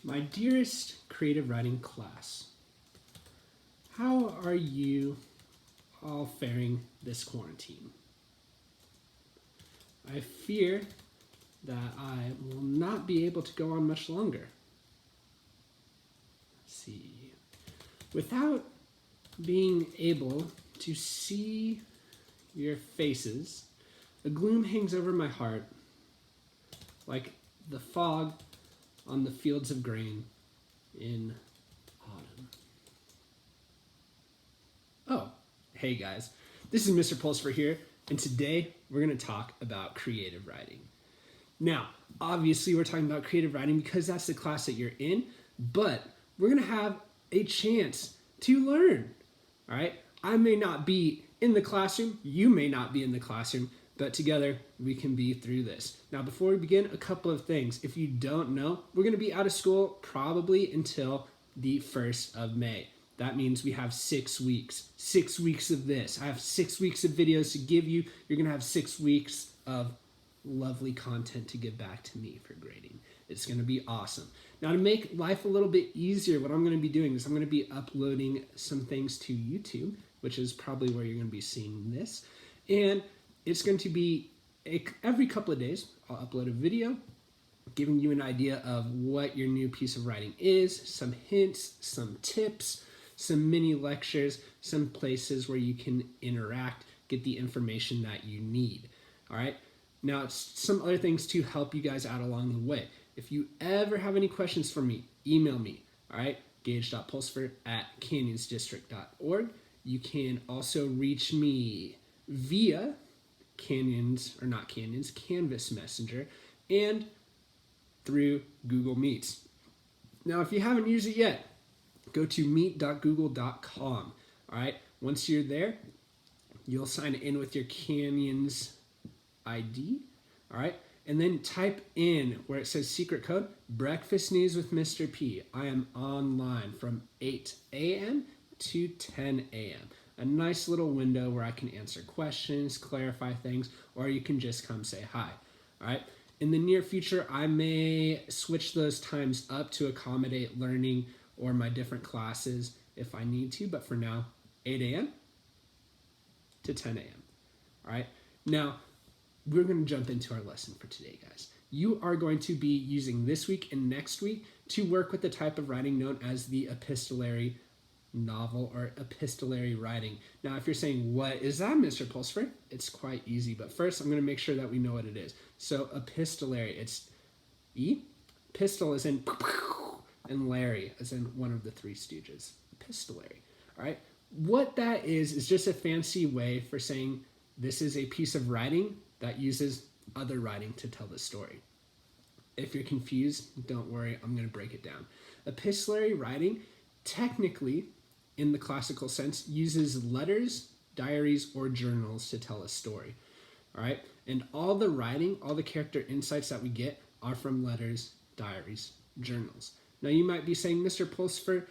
My dearest creative writing class, how are you all faring this quarantine? I fear that I will not be able to go on much longer. Let's see. Without being able to see your faces, a gloom hangs over my heart like the fog on the fields of grain in autumn. Oh, hey guys, this is Mr. Pulsifer here, and today we're going to talk about creative writing. Now, obviously we're talking about creative writing because that's the class that you're in, but we're going to have a chance to learn, all right? I may not be in the classroom, you may not be in the classroom, but together we can be through this. Now, before we begin, a couple of things. If you don't know, we're going to be out of school probably until the 1st of May. That means we have 6 weeks. 6 weeks of this. I have 6 weeks of videos to give you. You're going to have 6 weeks of lovely content to give back to me for grading. It's going to be awesome. Now, to make life a little bit easier, what I'm going to be doing is I'm going to be uploading some things to YouTube, which is probably where you're going to be seeing this. And it's going to be every couple of days, I'll upload a video giving you an idea of what your new piece of writing is, some hints, some tips, some mini lectures, some places where you can interact, get the information that you need. All right. Now, some other things to help you guys out along the way. If you ever have any questions for me, email me. All right. gage.pulsifer@canyonsdistrict.org. You can also reach me via Canvas Messenger, and through Google Meets. Now, if you haven't used it yet, go to meet.google.com. All right. Once you're there, you'll sign in with your Canyons ID. All right. And then type in where it says secret code, breakfast news with Mr. P. I am online from 8 a.m. to 10 a.m. A nice little window where I can answer questions, clarify things, or you can just come say hi. All right. In the near future, I may switch those times up to accommodate learning or my different classes if I need to, but for now, 8 a.m. to 10 a.m. All right. Now, we're going to jump into our lesson for today, guys. You are going to be using this week and next week to work with the type of writing known as the epistolary novel or epistolary writing. Now, if you're saying, what is that, Mr. Pulsifer? It's quite easy, but first I'm going to make sure that we know what it is. So epistolary, it's pistol as in and Larry as in one of the Three Stooges. Epistolary, all right? What that is just a fancy way for saying this is a piece of writing that uses other writing to tell the story. If you're confused, don't worry, I'm going to break it down. Epistolary writing technically, in the classical sense, uses letters, diaries, or journals to tell a story. All right? And all the writing, all the character insights that we get are from letters, diaries, journals. Now, you might be saying, Mr. Pulsifer,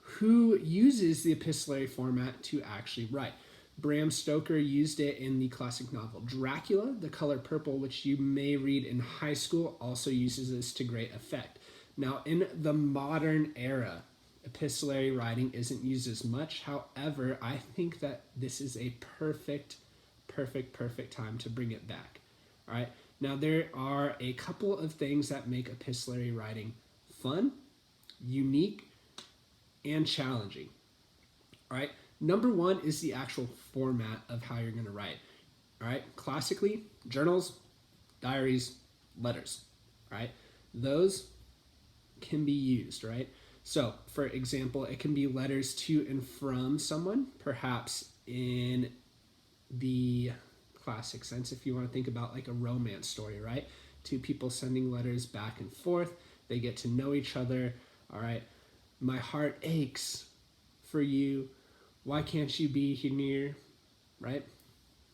who uses the epistolary format to actually write? Bram Stoker used it in the classic novel Dracula. The color purple, which you may read in high school, also uses this to great effect. Now, in the modern era, epistolary writing isn't used as much. However, I think that this is a perfect time to bring it back. All right. Now, there are a couple of things that make epistolary writing fun, unique, and challenging. All right. Number one is the actual format of how you're going to write. All right. Classically, journals, diaries, letters. All right. Those can be used, right? So, for example, it can be letters to and from someone, perhaps in the classic sense, if you want to think about like a romance story, right? Two people sending letters back and forth. They get to know each other. All right. My heart aches for you. Why can't you be here near? Right?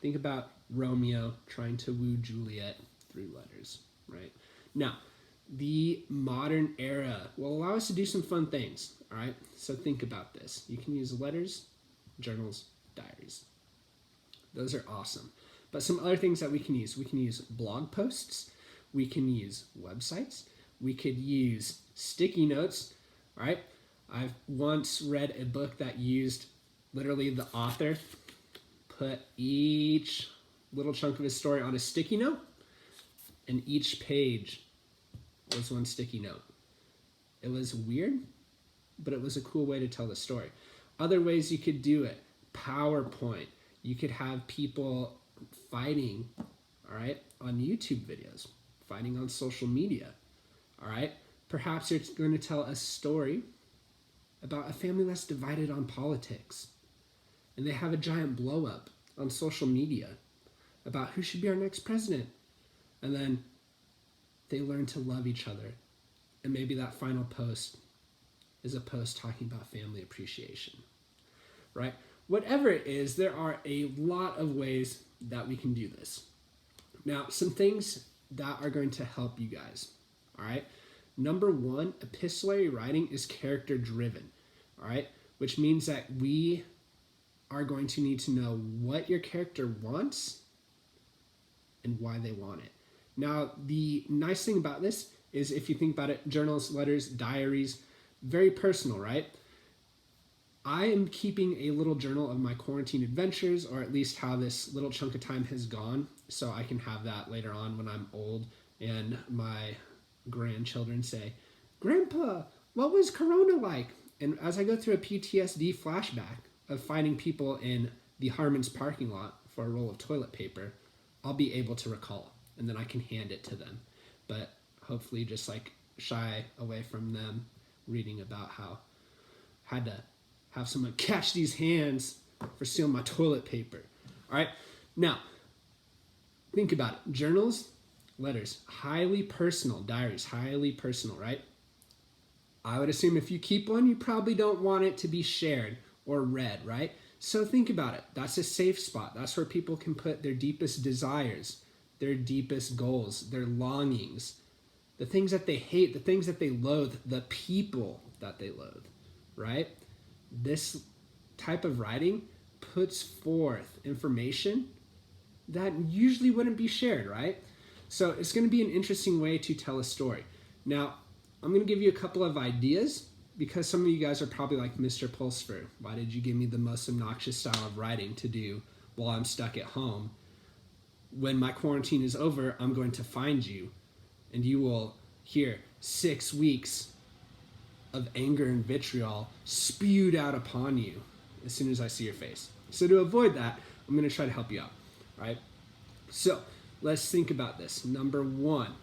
Think about Romeo trying to woo Juliet through letters, right? Now, the modern era will allow us to do some fun things, all right? So think about this. You can use letters, journals, diaries. Those are awesome. But some other things that we can use blog posts, we can use websites, We could use sticky notes, right? I've once read a book that used literally the author put each little chunk of his story on a sticky note, and each page was one sticky note. It was weird, but it was a cool way to tell the story. Other ways you could do it: PowerPoint. You could have people fighting, all right, on YouTube videos, fighting on social media, all right? Perhaps you're going to tell a story about a family that's divided on politics, and they have a giant blow up on social media about who should be our next president. And then they learn to love each other. And maybe that final post is a post talking about family appreciation, right? Whatever it is, there are a lot of ways that we can do this. Now, some things that are going to help you guys, all right? Number one, epistolary writing is character driven, all right? Which means that we are going to need to know what your character wants and why they want it. Now, the nice thing about this is, if you think about it, journals, letters, diaries, very personal, right? I am keeping a little journal of my quarantine adventures, or at least how this little chunk of time has gone, so I can have that later on when I'm old and my grandchildren say, "Grandpa, what was Corona like?" And as I go through a PTSD flashback of finding people in the Harmon's parking lot for a roll of toilet paper, I'll be able to recall, and then I can hand it to them. But hopefully just like shy away from them reading about how I had to have someone catch these hands for stealing my toilet paper. All right, now think about it. Journals, letters, highly personal. Diaries, highly personal, right? I would assume if you keep one, you probably don't want it to be shared or read, right? So think about it. That's a safe spot. That's where people can put their deepest desires, their deepest goals, their longings, the things that they hate, the things that they loathe, the people that they loathe, right? This type of writing puts forth information that usually wouldn't be shared, right? So it's going to be an interesting way to tell a story. Now, I'm going to give you a couple of ideas, because some of you guys are probably like, "Mr. Pulsford, why did you give me the most obnoxious style of writing to do while I'm stuck at home? When my quarantine is over, I'm going to find you, and you will hear 6 weeks of anger and vitriol spewed out upon you as soon as I see your face." So to avoid that, I'm going to try to help you out, all right? So let's think about this. Number one,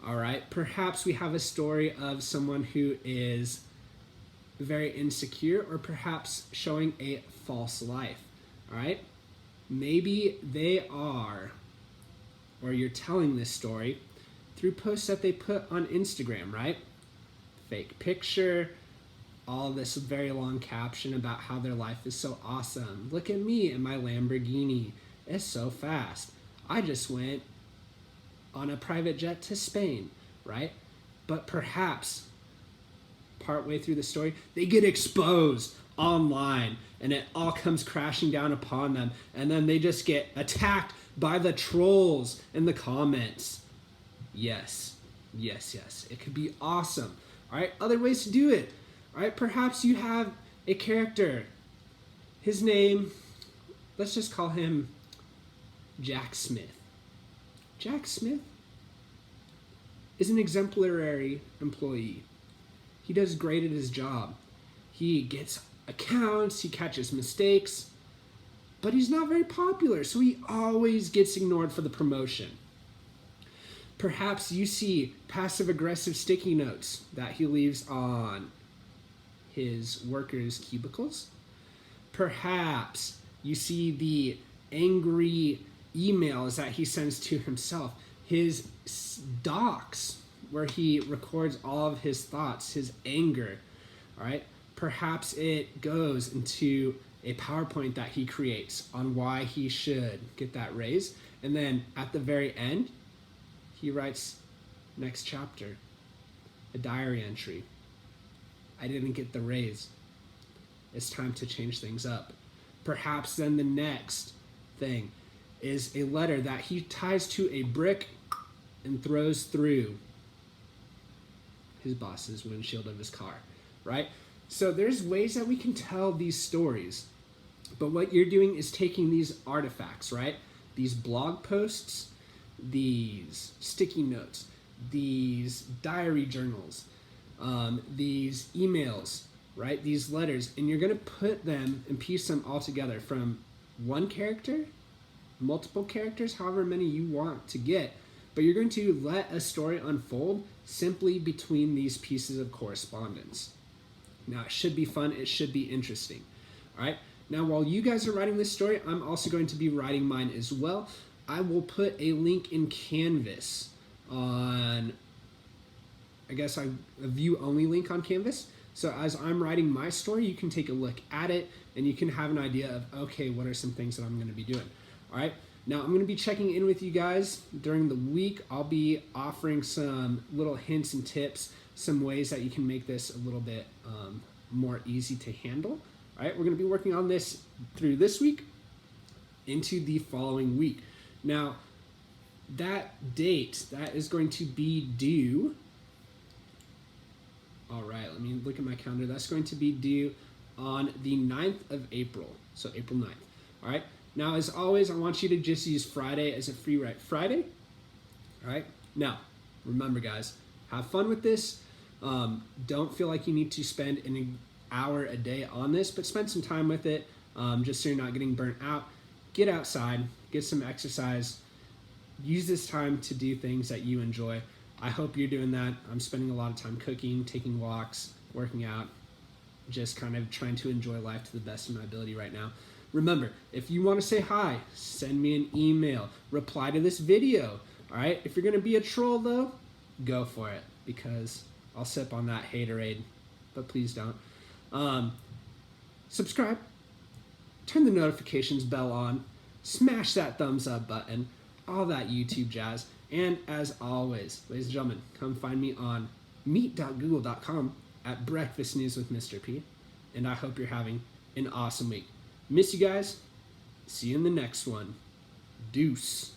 all right, perhaps we have a story of someone who is very insecure, or perhaps showing a false life, all right? Maybe they are, or you're telling this story through posts that they put on Instagram, right? Fake picture, all this very long caption about how their life is so awesome. "Look at me and my Lamborghini. It's so fast. I just went on a private jet to Spain," right? But perhaps partway through the story, they get exposed online and it all comes crashing down upon them. And then they just get attacked by the trolls in the comments. Yes. It could be awesome. All right, other ways to do it. All right, perhaps you have a character. His name, let's just call him Jack Smith. Jack Smith is an exemplary employee. He does great at his job. He gets accounts, he catches mistakes, but he's not very popular, so he always gets ignored for the promotion. Perhaps you see passive-aggressive sticky notes that he leaves on his workers' cubicles. Perhaps you see the angry emails that he sends to himself, his docs where he records all of his thoughts, his anger, all right? Perhaps it goes into a PowerPoint that he creates on why he should get that raise. And then at the very end, he writes, "Next chapter, a diary entry. I didn't get the raise. It's time to change things up." Perhaps then the next thing is a letter that he ties to a brick and throws through his boss's windshield of his car, right? So there's ways that we can tell these stories. But what you're doing is taking these artifacts, right? These blog posts, these sticky notes, these diary journals, these emails, right? These letters, and you're going to put them and piece them all together from one character, multiple characters, however many you want to get, but you're going to let a story unfold simply between these pieces of correspondence. Now, it should be fun. It should be interesting. All right. Now, while you guys are writing this story, I'm also going to be writing mine as well. I will put a link in Canvas on, I guess, a view-only link on Canvas. So as I'm writing my story, you can take a look at it, and you can have an idea of, okay, what are some things that I'm going to be doing? All right. Now, I'm going to be checking in with you guys during the week. I'll be offering some little hints and tips, some ways that you can make this a little bit more easy to handle. All right, we're going to be working on this through this week into the following week. Now, that date, that is going to be due. All right, let me look at my calendar. That's going to be due on the 9th of April, so April 9th. All right, now, as always, I want you to just use Friday as a free write Friday. All right, now, remember, guys, have fun with this. Don't feel like you need to spend an hour a day on this, but spend some time with it just so you're not getting burnt out. Get outside, get some exercise, use this time to do things that you enjoy. I hope you're doing that. I'm spending a lot of time cooking, taking walks, working out, just kind of trying to enjoy life to the best of my ability right now. Remember, if you want to say hi, send me an email, reply to this video. All right, if you're going to be a troll though, go for it, because I'll sip on that haterade, but please don't. Subscribe, turn the notifications bell on, smash that thumbs up button, all that YouTube jazz. And as always, ladies and gentlemen, come find me on meet.google.com at Breakfast News with Mr. P. And I hope you're having an awesome week. Miss you guys. See you in the next one. Deuce.